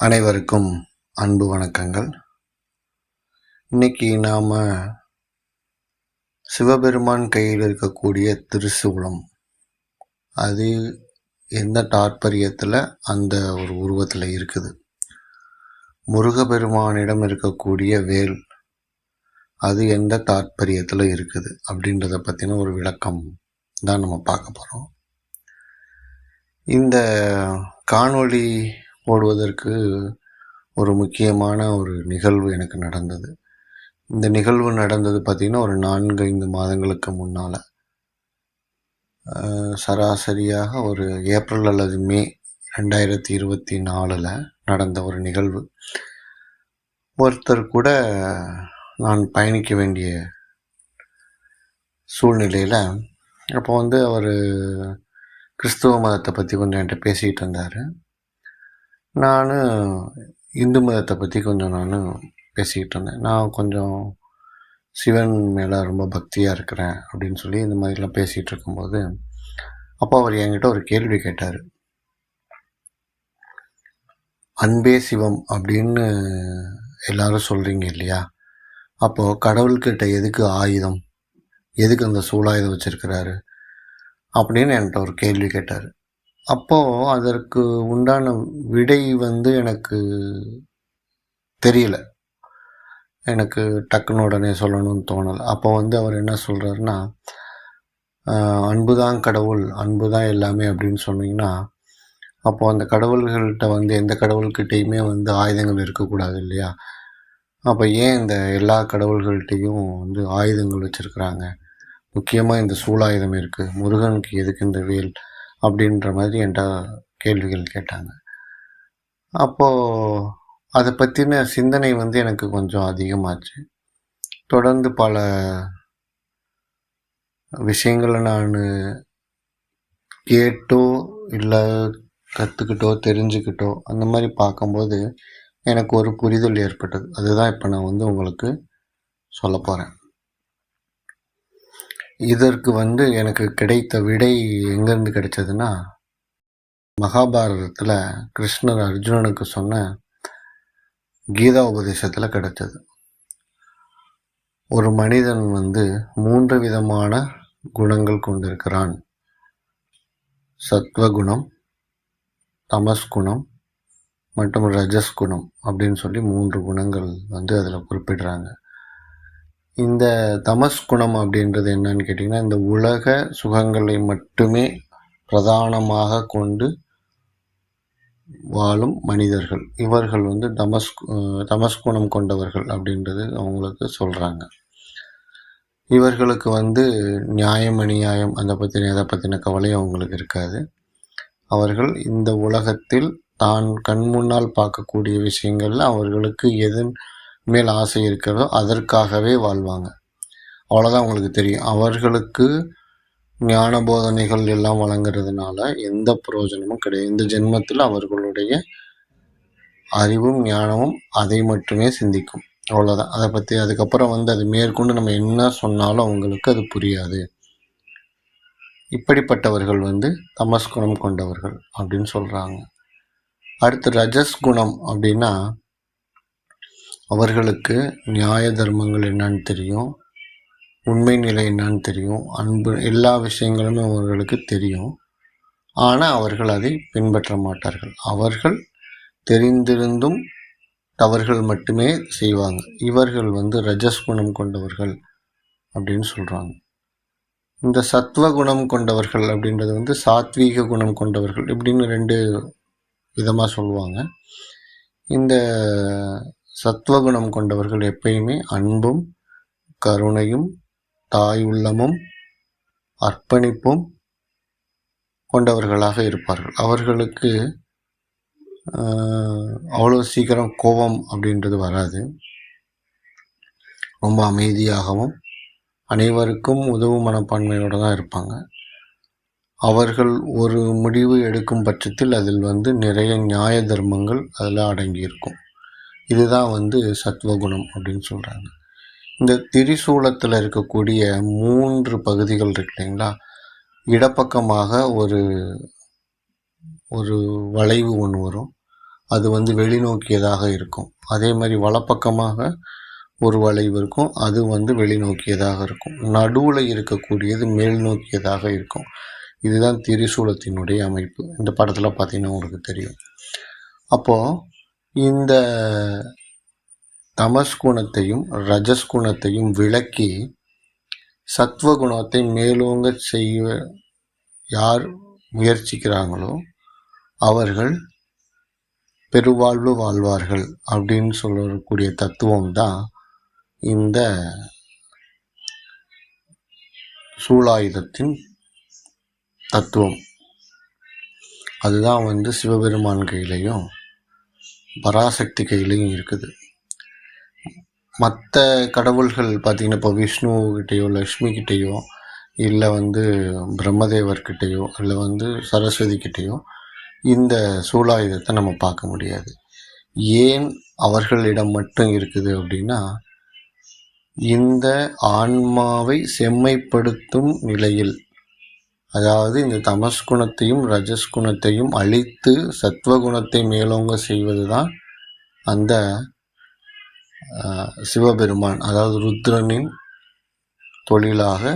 அனைவருக்கும் அன்பு வணக்கங்கள். இன்னைக்கு நாம் சிவபெருமான் கையில் இருக்கக்கூடிய திருசூலம், அது எந்த தாற்பயத்தில் அந்த ஒரு உருவத்தில் இருக்குது, முருகபெருமானிடம் இருக்கக்கூடிய வேல் அது எந்த தாற்பயத்தில் இருக்குது அப்படின்றத பற்றின ஒரு விளக்கம் தான் நம்ம பார்க்க போகிறோம். இந்த காணொளி போடுவதற்கு ஒரு முக்கியமான ஒரு நிகழ்வு எனக்கு நடந்தது. இந்த நிகழ்வு நடந்தது பார்த்திங்கன்னா ஒரு 4-5 மாதங்களுக்கு முன்னால், சராசரியாக ஒரு ஏப்ரல் அல்லது மே 2024 நடந்த ஒரு நிகழ்வு. ஒருத்தர் கூட நான் பயணிக்க வேண்டிய சூழ்நிலையில் அப்போ அவர் கிறிஸ்துவ மதத்தை பற்றி கொஞ்சம் என்கிட்ட பேசிகிட்டு இருந்தார். நான் இந்து மதத்தை பற்றி கொஞ்சம் பேசிக்கிட்டு இருந்தேன். நான் கொஞ்சம் சிவன் மேலே ரொம்ப பக்தியாக இருக்கிறேன் அப்படின்னு சொல்லி இந்த மாதிரிலாம் பேசிகிட்டு இருக்கும்போது அப்போ அவர் என்கிட்ட ஒரு கேள்வி கேட்டார். அன்பே சிவம் அப்படின்னு எல்லாரும் சொல்கிறீங்க இல்லையா, அப்போது கடவுள்கிட்ட எதுக்கு ஆயுதம், எதுக்கு அந்த சூலாயுதம் வச்சுருக்கிறாரு அப்படின்னு என்கிட்ட ஒரு கேள்வி கேட்டார். அப்போது அதற்கு உண்டான விடை எனக்கு தெரியல, எனக்கு டக்குன்னு உடனே சொல்லணும்னு தோணலை. அப்போ அவர் என்ன சொல்கிறாருன்னா, அன்பு தான் கடவுள், அன்பு தான் எல்லாமே அப்படின்னு சொன்னீங்கன்னா, அப்போது அந்த கடவுள்கள்கிட்ட எந்த கடவுள்கிட்டையுமே ஆயுதங்கள் இருக்கக்கூடாது இல்லையா? அப்போ ஏன் இந்த எல்லா கடவுள்கள்கிட்டையும் ஆயுதங்கள் வச்சுருக்குறாங்க, முக்கியமாக இந்த சூலாயுதம் இருக்குது, முருகனுக்கு எதுக்கு இந்த வேல் அப்படின்ற மாதிரி என்கிட்ட கேள்விகள் கேட்டாங்க. அப்போது அதை பற்றின சிந்தனை எனக்கு கொஞ்சம் அதிகமாச்சு. தொடர்ந்து பல விஷயங்களை நான் கேட்டோ இல்லை கற்றுக்கிட்டோ தெரிஞ்சுக்கிட்டோ அந்த மாதிரி பார்க்கும்போது எனக்கு ஒரு புரிதல் ஏற்பட்டது. அதுதான் இப்போ நான் உங்களுக்கு சொல்ல போகிறேன். இதற்கு எனக்கு கிடைத்த விடை எங்கேருந்து கிடைச்சதுன்னா, மகாபாரதத்தில் கிருஷ்ணர் அர்ஜுனனுக்கு சொன்ன கீதா உபதேசத்தில் கிடைச்சது. ஒரு மனிதன் 3 விதமான குணங்கள் கொண்டிருக்கிறான். சத்வகுணம், தமஸ்குணம் மற்றும் ரஜஸ்குணம் அப்படின்னு சொல்லி 3 குணங்கள் அதில் குறிப்பிடுறாங்க. இந்த தமஸ்குணம் அப்படின்றது என்னன்னு கேட்டிங்கன்னா, இந்த உலக சுகங்களை மட்டுமே பிரதானமாக கொண்டு வாழும் மனிதர்கள், இவர்கள் தமஸ்குணம் கொண்டவர்கள் அப்படின்றது அவங்களுக்கு சொல்கிறாங்க. இவர்களுக்கு நியாயம் அநியாயம் அதை பற்றின கவலை அவங்களுக்கு இருக்காது. அவர்கள் இந்த உலகத்தில் தான் கண் முன்னால் பார்க்கக்கூடிய விஷயங்களில் அவர்களுக்கு எதன் மேல் ஆசை இருக்கிறதோ அதற்காகவே வாழ்வாங்க. அவ்வளோதான் அவங்களுக்கு தெரியும். அவர்களுக்கு ஞான போதனைகள் எல்லாம் வழங்குறதுனால எந்த பிரயோஜனமும் கிடையாது. இந்த ஜென்மத்தில் அவர்களுடைய அறிவும் ஞானமும் அதை மட்டுமே சிந்திக்கும், அவ்வளோதான். அதை பற்றி அதுக்கப்புறம் அது மேற்கொண்டு நம்ம என்ன சொன்னாலும் அவங்களுக்கு அது புரியாது. இப்படிப்பட்டவர்கள் தமஸ்குணம் கொண்டவர்கள் அப்படின்னு சொல்கிறாங்க. அடுத்து ரஜஸ்குணம் அப்படின்னா, அவர்களுக்கு நியாய தர்மங்கள் என்னன்னு தெரியும், உண்மை நிலை என்னன்னு தெரியும், அன்பு, எல்லா விஷயங்களுமே அவர்களுக்கு தெரியும். ஆனால் அவர்கள் அதை பின்பற்ற மாட்டார்கள். அவர்கள் தெரிந்திருந்தும் தவறுகள் மட்டுமே செய்வாங்க. இவர்கள் ரஜஸ்குணம் கொண்டவர்கள் அப்படின்னு சொல்கிறாங்க. இந்த சத்வகுணம் கொண்டவர்கள் அப்படின்றது சாத்வீக குணம் கொண்டவர்கள் இப்படின்னு 2 விதமாக சொல்லுவாங்க. இந்த சத்வகுணம் கொண்டவர்கள் எப்பயுமே அன்பும் கருணையும் தாய் உள்ளமும் அர்ப்பணிப்பும் கொண்டவர்களாக இருப்பார்கள். அவர்களுக்கு அவ்வளோ சீக்கிரம் கோபம் அப்படின்றது வராது. ரொம்ப அமைதியாகவும் அனைவருக்கும் உதவும் மனப்பான்மையோடு தான் இருப்பாங்க. அவர்கள் ஒரு முடிவு எடுக்கும் பட்சத்தில் அதில் நிறைய நியாய தர்மங்கள் அதில் அடங்கியிருக்கும். இதுதான் சத்வகுணம் அப்படின்னு சொல்கிறாங்க. இந்த திரிசூலத்தில் இருக்கக்கூடிய 3 பகுதிகள் இருக்கு இல்லைங்களா, இடப்பக்கமாக ஒரு வளைவு ஒன்று வரும், அது வந்து வெளிநோக்கியதாக இருக்கும். அதே மாதிரி வலப்பக்கமாக ஒரு வளைவு இருக்கும், அது வந்து வெளிநோக்கியதாக இருக்கும். நடுவில் இருக்கக்கூடியது மேல் நோக்கியதாக இருக்கும். இதுதான் திரிசூலத்தினுடைய அமைப்பு. இந்த படத்தில் பார்த்தீங்கன்னா உங்களுக்கு தெரியும். அப்போது இந்த தமஸ்குணத்தையும் ரஜஸ்குணத்தையும் விளக்கி சத்வகுணத்தை மேலோங்க செய்ய யார் முயற்சிக்கிறாங்களோ அவர்கள் பெருவாழ்வு வாழ்வார்கள் அப்படின்னு சொல்லக்கூடிய தத்துவம் தான் இந்த சூலாயுதத்தின் தத்துவம். அதுதான் வந்து சிவபெருமான் கையிலையும் பராசக்தி கையிலையும் இருக்குது. மற்ற கடவுள்கள் பார்த்திங்கன்னா இப்போ விஷ்ணுக்கிட்டேயோ லக்ஷ்மிக்கிட்டேயோ இல்லை வந்து பிரம்மதேவர்கிட்டையோ இல்லை வந்து சரஸ்வதிக்கிட்டேயோ இந்த சூலாயுதத்தை நம்ம பார்க்க முடியாது. ஏன் அவர்களிடம் மட்டும் இருக்குது அப்படின்னா, இந்த ஆன்மாவை செம்மைப்படுத்தும் நிலையில், அதாவது இந்த தமஸ்குணத்தையும் ரஜஸ்குணத்தையும் அழித்து சத்வகுணத்தை மேலோங்க செய்வது தான் அந்த சிவபெருமான், அதாவது ருத்ரனின் தொழிலாக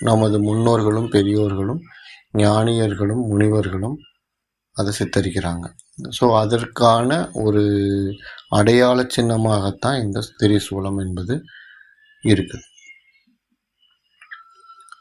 நமது முன்னோர்களும் பெரியோர்களும் ஞானியர்களும் முனிவர்களும் அதை சித்தரிக்கிறாங்க. ஸோ அதற்கான ஒரு அடையாள சின்னமாகத்தான் இந்த திரிசூலம் என்பது இருக்குது.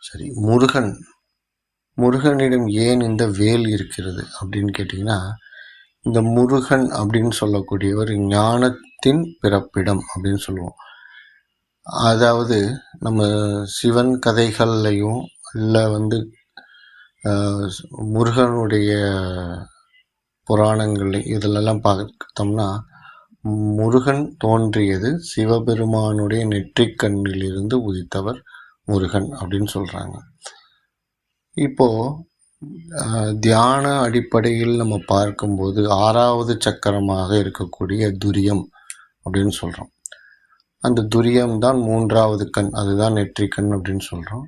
சரி, முருகனிடம் ஏன் இந்த வேல் இருக்கிறது அப்படின்னு கேட்டிங்கன்னா, இந்த முருகன் அப்படின்னு சொல்லக்கூடியவர் ஞானத்தின் பிறப்பிடம் அப்படின்னு சொல்லுவோம். அதாவது நம்ம சிவன் கதைகள்லையும் இல்லை வந்து முருகனுடைய புராணங்கள் இதிலெல்லாம் பார்த்தோம்னா, முருகன் தோன்றியது சிவபெருமானுடைய நெற்றிக்கண்ணிலிருந்து உதித்தவர் முருகன் அப்படின்னு சொல்கிறாங்க. இப்போது தியான அடிப்படையில் நம்ம பார்க்கும்போது 6வது சக்கரமாக இருக்கக்கூடிய துரியம் அப்படின்னு சொல்கிறோம். அந்த துரியம் தான் 3வது கண், அதுதான் நெற்றிக்கண் அப்படின்னு சொல்கிறோம்.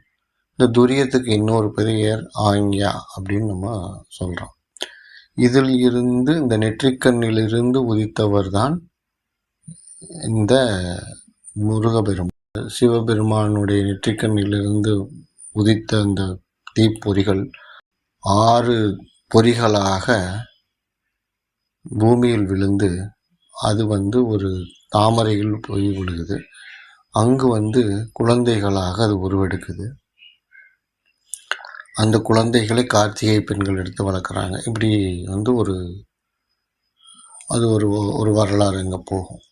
இந்த துரியத்துக்கு இன்னொரு பெயர் ஆங்யா அப்படின்னு நம்ம சொல்கிறோம். இதில் இருந்து இந்த நெற்றிக்கண்ணிலிருந்து உதித்தவர் தான் இந்த முருகபெருமான். சிவபெருமானுடைய நெற்றிக்கண்ணிலிருந்து உதித்த அந்த தீப்பொறிகள் 6 பொறிகளாக பூமியில் விழுந்து அது வந்து ஒரு தாமரையில் போய் விழுகுது. அங்கு வந்து குழந்தைகளாக அது உருவெடுக்குது. அந்த குழந்தைகளை கார்த்திகை பெண்கள் எடுத்து வளர்க்குறாங்க. இப்படி வந்து அது ஒரு வரலாறு அங்கே போகும்.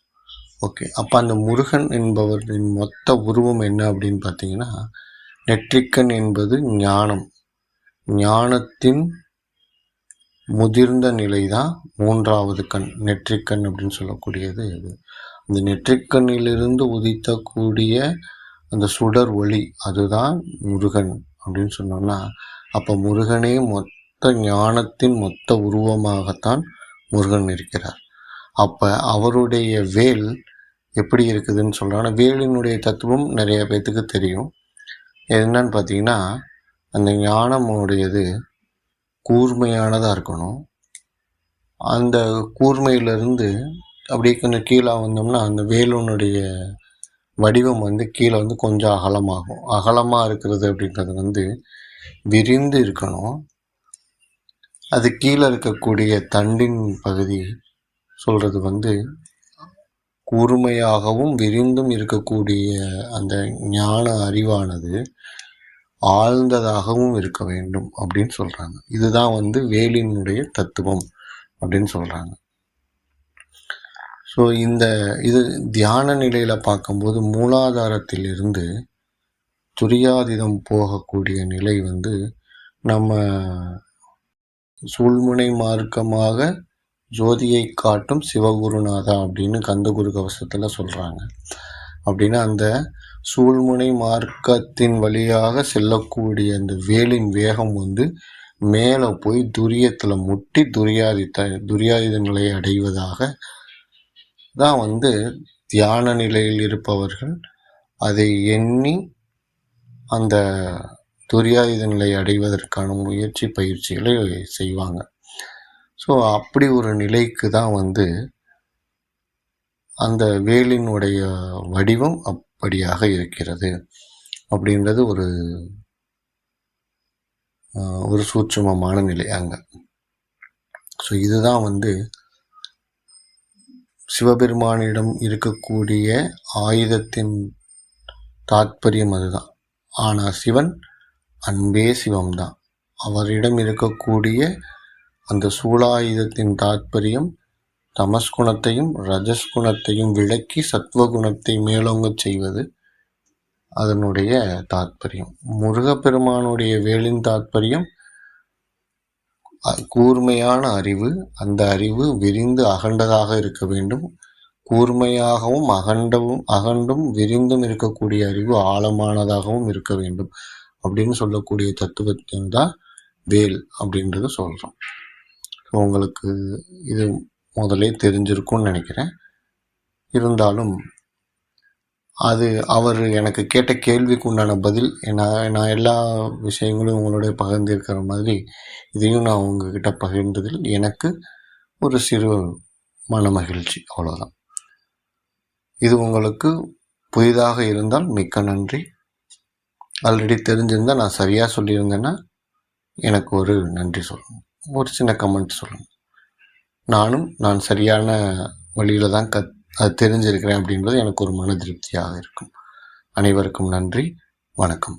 ஓகே, அப்போ அந்த முருகன் என்பவரின் மொத்த உருவம் என்ன அப்படின்னு பார்த்தீங்கன்னா, நெற்றிக்கண் என்பது ஞானம், ஞானத்தின் முதிர்ந்த நிலை தான் 3வது கண், நெற்றிக்கண் அப்படின்னு சொல்லக்கூடியது இது. அந்த நெற்றிக்கண்ணிலிருந்து உதித்தக்கூடிய அந்த சுடர் ஒளி அதுதான் முருகன் அப்படின்னு சொன்னோம்னா, அப்போ முருகனே மொத்த ஞானத்தின் மொத்த உருவமாகத்தான் முருகன் இருக்கிறார். அப்போ அவருடைய வேல் எப்படி இருக்குதுன்னு சொல்கிறாங்கன்னா, வேலினுடைய தத்துவம் நிறைய பேர்த்துக்கு தெரியும். என்னன்னு பார்த்தீங்கன்னா, அந்த ஞானமுடையது கூர்மையானதாக இருக்கணும். அந்த கூர்மையிலிருந்து அப்படியே கொஞ்சம் கீழே வந்தோம்னா அந்த வேலுனுடைய வடிவம் வந்து கீழே வந்து கொஞ்சம் அகலமாகும். அகலமாக இருக்கிறது அப்படின்றது வந்து விரிந்து இருக்கணும். அது கீழே இருக்கக்கூடிய தண்டின் பகுதி சொல்கிறது வந்து கூர்மையாகவும் விரிந்தும் இருக்கக்கூடிய அந்த ஞான அறிவானது ஆழ்ந்ததாகவும் இருக்க வேண்டும் அப்படின்னு சொல்கிறாங்க. இதுதான் வந்து வேலினுடைய தத்துவம் அப்படின்னு சொல்கிறாங்க. ஸோ இது தியான நிலையில் பார்க்கும்போது மூலாதாரத்திலிருந்து துரியாதீதம் போகக்கூடிய நிலை வந்து நம்ம சூழ்முனை மார்க்கமாக ஜோதியை காட்டும் சிவகுருநாதா அப்படின்னு கந்தகுரு கவசத்தில் சொல்கிறாங்க. அப்படின்னா அந்த சூழ்முனை மார்க்கத்தின் வழியாக செல்லக்கூடிய அந்த வேலின் வேகம் வந்து மேலே போய் துரியத்தில் முட்டி துரியாதித நிலையை அடைவதாக தான் வந்து தியான நிலையில் இருப்பவர்கள் அதை எண்ணி அந்த துரியாதித நிலையை அடைவதற்கான பயிற்சிகளை செய்வாங்க. ஸோ அப்படி ஒரு நிலைக்கு தான் வந்து அந்த வேலினுடைய வடிவம் அப்படியாக இருக்கிறது அப்படின்றது ஒரு சூட்சுமமான நிலை அங்கே. ஸோ இதுதான் வந்து சிவபெருமானிடம் இருக்கக்கூடிய ஆயுதத்தின் தாத்பரியம் அதுதான். ஆனால் சிவன் அன்பே சிவம்தான். அவரிடம் இருக்கக்கூடிய அந்த சூலாயுதத்தின் தாத்பரியம் தமஸ்குணத்தையும் ரஜஸ்குணத்தையும் விளக்கி சத்வகுணத்தை மேலோங்க செய்வது அதனுடைய தாத்பரியம். முருகப்பெருமானுடைய வேலின் தாத்பரியம் கூர்மையான அறிவு. அந்த அறிவு விரிந்து அகண்டதாக இருக்க வேண்டும். கூர்மையாகவும் அகண்டும் விரிந்தும் இருக்கக்கூடிய அறிவு ஆழமானதாகவும் இருக்க வேண்டும் அப்படின்னு சொல்லக்கூடிய தத்துவத்தின் தான் வேல் அப்படின்றது சொல்கிறோம். உங்களுக்கு இது முதலே தெரிஞ்சிருக்கும்னு நினைக்கிறேன். இருந்தாலும் அது அவர் எனக்கு கேட்ட கேள்விக்கு உண்டான பதில். நான் எல்லா விஷயங்களும் உங்களோட பகிர்ந்திருக்கிற மாதிரி இதையும் நான் உங்ககிட்ட பகிர்ந்ததில் எனக்கு ஒரு சிறு மன மகிழ்ச்சி, அவ்வளோதான். இது உங்களுக்கு புதிதாக இருந்தால் மிக்க நன்றி. ஆல்ரெடி தெரிஞ்சிருந்தால் நான் சரியாக சொல்லியிருந்தேன்னா எனக்கு ஒரு நன்றி சொல்லணும், ஒரு சின்ன கமெண்ட் சொல்லணும். நான் சரியான வழியில் தான் அது தெரிஞ்சிருக்கிறேன் அப்படின்றது எனக்கு ஒரு மன திருப்தியாக இருக்கும். அனைவருக்கும் நன்றி, வணக்கம்.